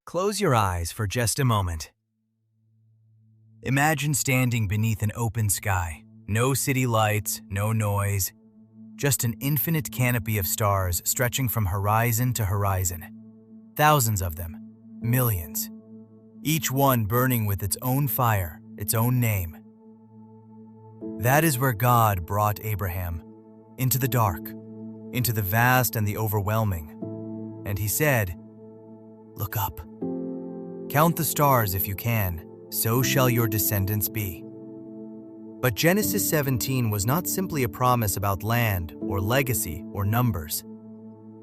Close your eyes for just a moment. Imagine standing beneath an open sky. No city lights, no noise, just an infinite canopy of stars stretching from horizon to horizon. Thousands of them, millions, each one burning with its own fire, its own name. That is where God brought Abraham, into the dark, into the vast and the overwhelming. And he said, "Look up. Count the stars if you can, so shall your descendants be." But Genesis 17 was not simply a promise about land or legacy or numbers.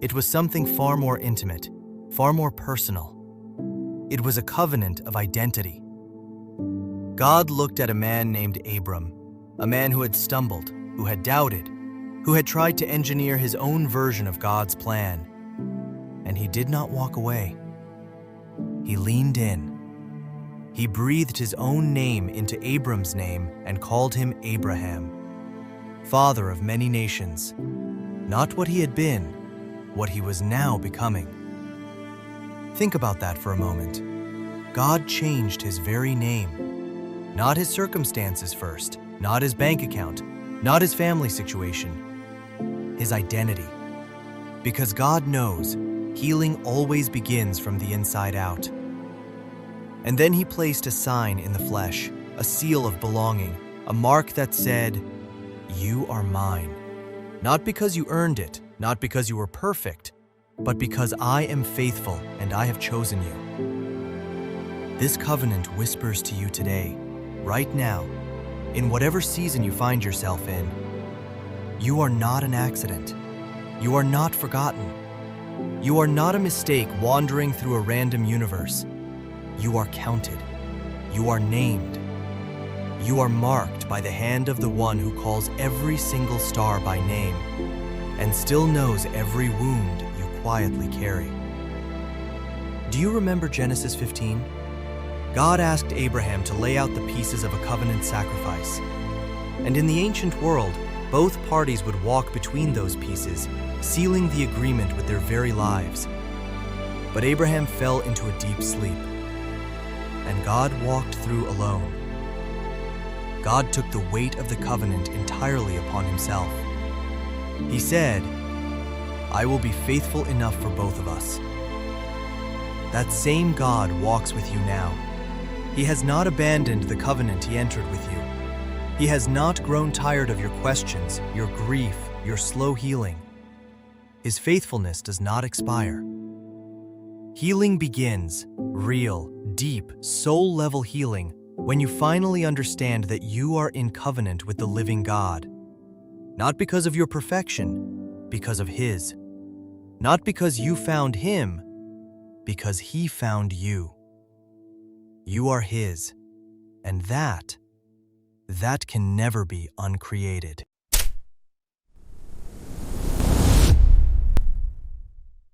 It was something far more intimate, far more personal. It was a covenant of identity. God looked at a man named Abram, a man who had stumbled, who had doubted, who had tried to engineer his own version of God's plan. And he did not walk away. He leaned in. He breathed his own name into Abram's name and called him Abraham, father of many nations. Not what he had been, what he was now becoming. Think about that for a moment. God changed his very name. Not his circumstances first, not his bank account, not his family situation, his identity. Because God knows healing always begins from the inside out. And then he placed a sign in the flesh, a seal of belonging, a mark that said, "You are mine." Not because you earned it, not because you were perfect, but because I am faithful and I have chosen you. This covenant whispers to you today, right now, in whatever season you find yourself in. You are not an accident. You are not forgotten. You are not a mistake wandering through a random universe. You are counted. You are named. You are marked by the hand of the one who calls every single star by name and still knows every wound you quietly carry. Do you remember Genesis 15? God asked Abraham to lay out the pieces of a covenant sacrifice. And in the ancient world, both parties would walk between those pieces, sealing the agreement with their very lives. But Abraham fell into a deep sleep, and God walked through alone. God took the weight of the covenant entirely upon himself. He said, "I will be faithful enough for both of us." That same God walks with you now. He has not abandoned the covenant he entered with you. He has not grown tired of your questions, your grief, your slow healing. His faithfulness does not expire. Healing begins, real, deep, soul-level healing, when you finally understand that you are in covenant with the living God. Not because of your perfection, because of His. Not because you found Him, because He found you. You are His, and that can never be uncreated.